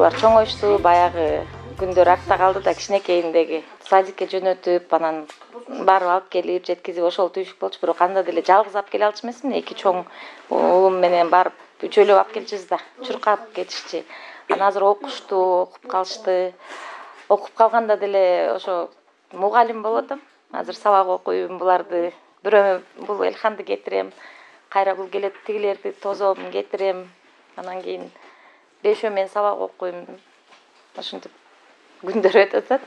булар чоңоюшту, баягы күндөр артта калды да кичинекейиндеги садикке жөнөтүп, анан барып алып келип жеткизип ошол түйшүк болчу. Бирок анда деле жалгыз алып келе алчу эмесмин, эки чоң уулум менен барып үчөөлөп алып келчүбүз да, чуркап кетишчи. Анан азыр окушту, окуп калышты. Окуп калганда деле ошо мугалим болот эм. Азыр сабак окуйм, буларды бирөө бул Элханды кетирем, кайра бул келет тигилерди тозом, кетирем. Анан кийин бешөө мен сабак окуйм. Ошентип күндөр өтүп атат.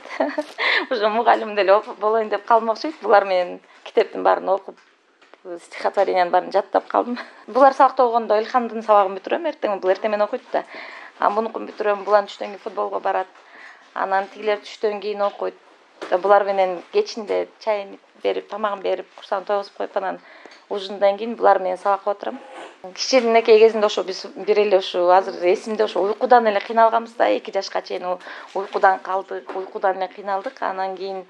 Ошо мугалим деле болоюн деп калмакчы. Булар менен китептин баарын окуп, стихотворениянын баарын жаттап калдым. Булар сабакта болгондо Элхандын сабагын бүтүрөм, эртең бул эртең менен окуйт да. Мунукун бүтүрөм, булан түштөн кийин футболго барат. Анан тигилер түштөн кийин окуйт. Булар менен кечинде чайын берип, тамагын берип, курсагын тойгузуп коюп, анан ужундан кийин булар менен сабакка отурам. Кичинекей кезинде ошо биз бир эле ушу азыр эсимде ошо уйкудан эле кыйналганбыз да, 2 жашка чейин уйкудан калдык, уйкудан эле кыйналдык. Анан кийин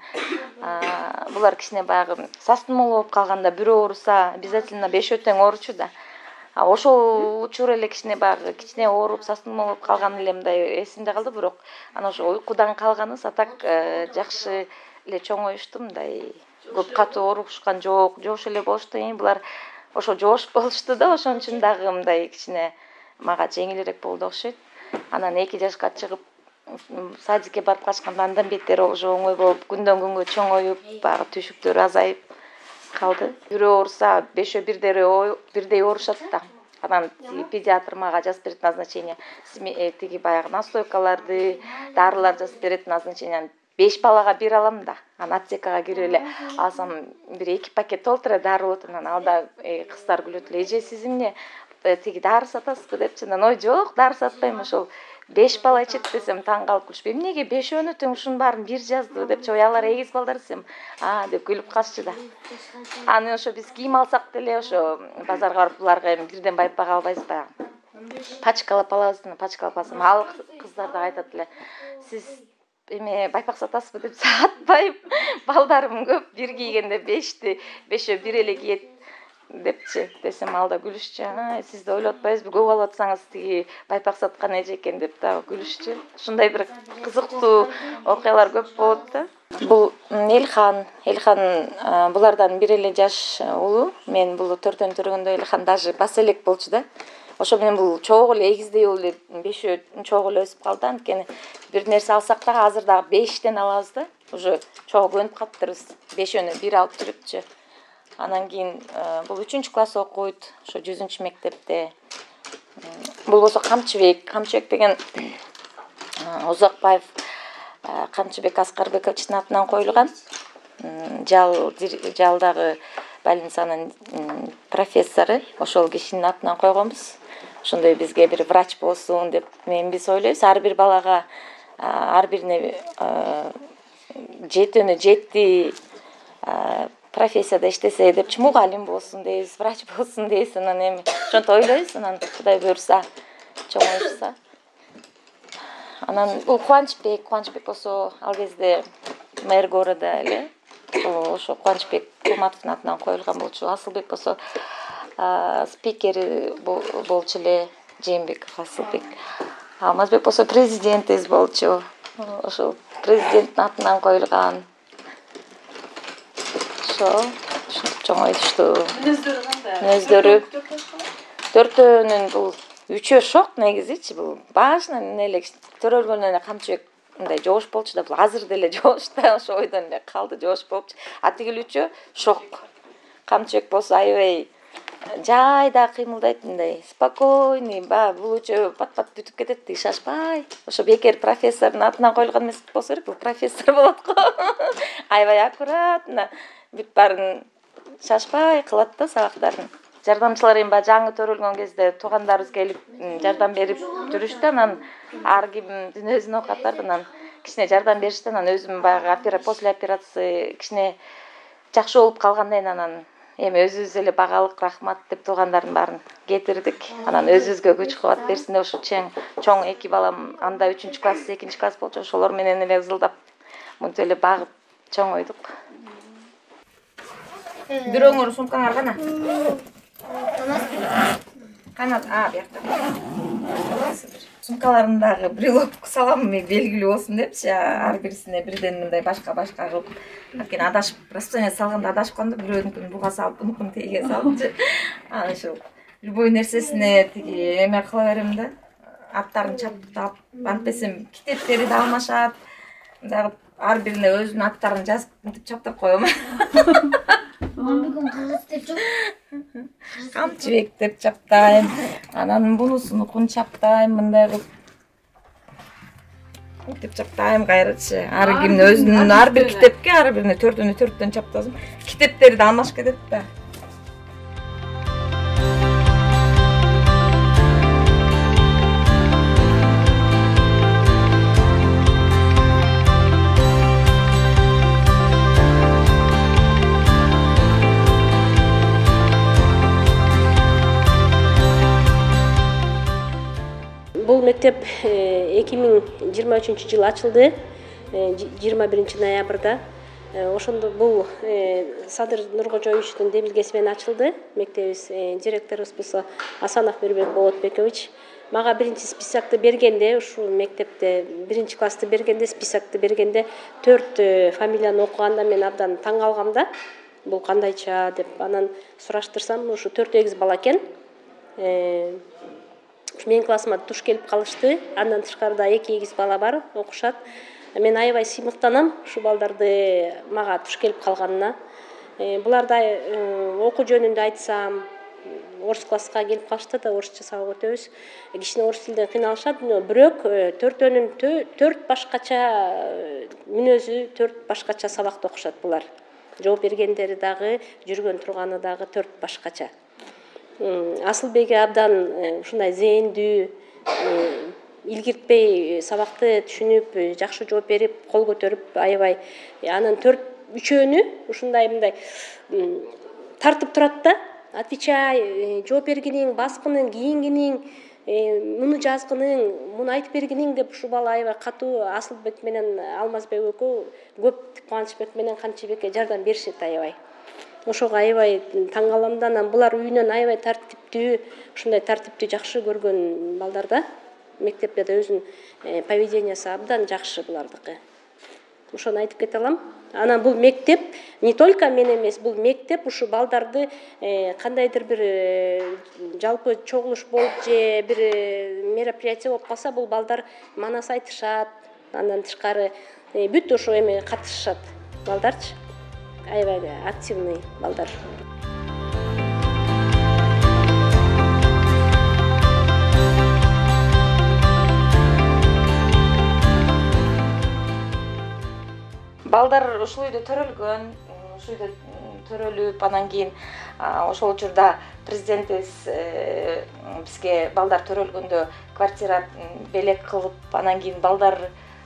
булар кичине баягы састынмалуу болуп калганда бирөө ооруса, обязательно бешөө тең ооручу да. Ошол учур эле кичине баягы кичине ооруп, састынмалуу болуп калган эле мындай эсимде калды, бирок анан ошо уйкудан калганыбыз, а так жакшы эле чоңоюшту, мындай көп катуу оорушкан жок, жош эле болушту. Булар ошо жош болушту да, ошон үчүн дагы мындай кичине мага жеңилирээк болду окшойт. Анан 2 жашка чыгып садикке барып калышканда андан бетер уже оңой болуп, күндөн күнгө чоңоюп, баягы түйшүктөр азайып калды. Бирөө ооруса, бешөө бирдей оорушат да. Анан педиатр мага жазып берет назначение, тиги баягы настойкаларды, дарылар жазып берет назначение. 5 балага бир алам да. Анан аптекага кирип эле алсам бир 2 пакет толтура дары болот. Анан алда кыздар күлөт эле: "Эже, сиз эмне тиги дары сатасызбы?" депчи. Анан: "Ой, жок, дары сатпайм, ошол 5 бала ичет" десем, таң калып күлүшүп: "Эмнеге бешөөнү тең ушунун баарын бир жазды" депчи. "Ой, алар эгиз балдар" десем, деп күлүп калышчу да. Анан ошо биз кийим алсак деле ошо базарга барып буларга эми бирден байпак албайбыз баягы. Пачкалап алабыз. Пачкалап алсам, ал кыздар да айтат эле: "Сиз эме байпак сатасызбы?" деп. "Сатпайм, балдарым көп, бир кийгенде бешөө бир эле кийет" депчи. Десем, ал да күлүшчү: "Сизди ойлоп атпайбызбы? Көп алып атсаңыз тиги байпак саткан эже экен" деп дагы күлүшчү. Ушундай бир кызыктуу окуялар көп болот да. Бул Элхан булардан бир эле жаш улуу. Мен бул 4-төн төрөгөндө Элхан даже баса элек болчу да. Ошо менен бул чогуу эле эгиздей болуп эле бешөө чогуу эле өсүп калды. Анткени бир нерсе алсак дагы азыр дагы 5тен алабыз да. Уже чогуу көнүп калыптырбыз. Бешөөнү бир алып жүрүпчү. Анан кийин бул 3-класс окуйт, ошо 100-мектепте. Бул болсо Камчыбек деген Узакбаев Камчыбек Аскарбековичтин атынан коюлган. Жалдагы больницанын профессору, ошол кишинин атынан койгонбуз. Ошондой бизге бир врач болсун деп биз ойлойбуз. Ар бир балага, ар бирине жетти профессияда иштесе депчи, мугалим болсун дейбиз, врач болсун дейбиз. Анан эми ошентип ойлойбуз. Анан Кудай буйруса, чоңоюшса. Анан бул Кубанычбек болсо ал кезде мэр города эле. Ошо Кубанычбек Кулматовдун атынан коюлган болчу. Асылбек болсо спикери болчу эле, Жээнбеков Асылбек. Алмазбек болсо президентибиз болчу. Ошол президенттин атынан коюлган. Ошентип чоңоюшту. Мүнөздөрү 4төөнүн бул 3-өө шок негизичи. Бул башынан эле төрөлгөндөн эле Камчыбек мындай жоош болчу да. Бул азыр деле жоош да, ошо ойдон эле калды, жоош болупчу. А тигил 3-өө шок. Камчыбек болсо аябай жайда кыймылдайт, мындай спокойный. Бул 3-өө пат-пат бүтүп кетет, тиги шашпай. Ошо бекер профессордун атынан коюлган эмес болсо керек, бул профессор болот го. Аябай аккуратно бүт баарын шашпай кылат да сабактарын. Жардамчылар эми баягы жаңы төрөлгөн кезде туугандарыбыз келип жардам берип жүрүштү. Анан ар ким дүнөсүн окуп атат. Анан кичине жардам беришти. Анан өзүм баягы после операции кичине жакшы болуп калгандан кийин анан эми өзүбүз эле багалык, рахмат деп туугандардын баарын кетирдик. Анан өзүбүзгө күч кубат берсин деп ошо чоң 2 балам анда 3-класс, 2-класс болчу. Ошолор менен эле ызылдап мынтип эле багып чоңойдук. Бирөөңөр сумкаңар кана? Канат, биякта. сумкаларындагы брелок салам белгилүү болсун депчи, ар бирисине бирден мындай башка кылып. Анткени адашып, расстояние салганда адашып калганда бирөөнүкүн буга салып, бунукун тиге салыпчы. Анан ушул любой нерсесине тиги эме кыла берем да. Аттарын чаптап, антпесем китептери да алмашат. Мындай ар бирине өзүнүн аттарын жазып, мынтип чаптап коем. Камчыбек деп чаптайм. Анан бунусунукун чаптайм, мындай кылып. Мынтип чаптайм кайрычы. Ар кимдин өзүнүн ар бир китепке ар бирине төртөн чаптасым. Китептери да алмашып кетет да. Бул мектеп 2023-жылы ачылды, 21 ноябрда. Ошондо бул Садыр Нуркожоевичтин демилгеси менен ачылды. Мектебибиз директорубуз болсо Асанов Мирбек Болотбекович. Мага биринчи списокты бергенде, ушул мектепте биринчи классты бергенде, списокты бергенде 4 фамилияны окуганда мен абдан таң калгам да. Бул кандайча деп анан сураштырсам, ушу 4 бала экен. Менин классыма туш келип калышты. Андан тышкарыда 2 бала бар, окушат. Мен аябай сыймыктанам ушу балдарды мага туш келип калганына. Буларда окуу жөнүндө айтсам, орус класска келип калышты да, орусча сабак өтөбүз. Кичине орус тилинде кыйналышат, бирок 4 башкача мүнөзү, 4 башкача сабакты окушат булар. Жооп бергендери дагы, жүргөн турганы дагы 4 башкача. Асылбеги абдан ушундай зээндүү, илгиртпей сабакты түшүнүп, жакшы жооп берип, кол көтөрүп, аябай. Анан 3-өөнү ушундай мындай тартып турат да, отвечай, жооп бергениң, баскының, кийингениң, муну жазгының, муну айтып бергениң деп ушу бала аябай катуу Асылбек менен Алмазбек экөө көп Кубанычбек менен Канчыбекке жардам беришет аябай. Ошого аябай таң калам да, анан булар үйүнөн аябай тартиптүү, ушундай тартипти жакшы көргөн балдар да. Мектепте да өзүнүн поведениясы абдан жакшы булардыкы. Ошону айтып кете алам. Анан бул мектеп не только мен эмес, бул мектеп ушу балдарды кандайдыр бир жалпы чогулуш болуп же бир мероприятие болуп калса, бул балдар манас айтышат, андан тышкары бүт ошо эме катышышат балдарчы. Аябай активный балдар. Балдар ушул үйдө төрөлгөн, ушул үйдө төрөлүп, анан кийин ошол учурда президентибиз бизге балдар төрөлгөндө квартира белек кылып, анан кийин балдар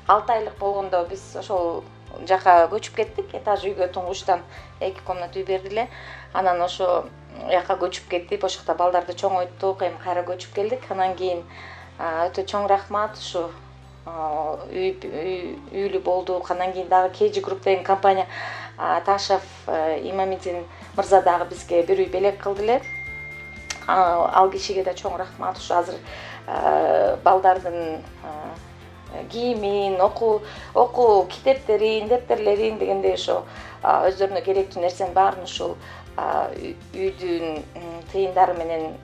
6 айлык болгондо биз ошол жака көчүп кеттик. Этаж үйгө туңгучтан 2 комната үй бердиле. Анан ошо жака көчүп кеттик. Ошол жакта балдарды чоңойттук, эми кайра көчүп келдик. Анан кийин өтө чоң рахмат ушу үйлүү болдук. Анан кийин дагы KG Group деген компания Ташев Имамидин мырза дагы бизге бир үй белек кылды эле. Ал кишиге да чоң рахмат. Ушу азыр балдардын кийимин, окуу китептерин, дептерлерин дегендей ошо өздөрүнө керектүү нерсенин баарын ушул үйдүн тыйындары менен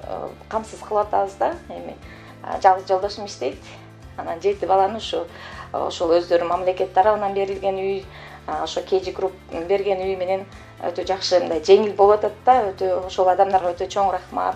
камсыз кылып атабыз да. Эми жалгыз жолдошум иштейт. Анан 7 баланы ошол өздөрүнүн мамлекет тарабынан берилген үй, ошо KG Group берген үй менен өтө жакшы мындай жеңил болуп атат да. Өтө ошол адамдарга өтө чоң рахмат.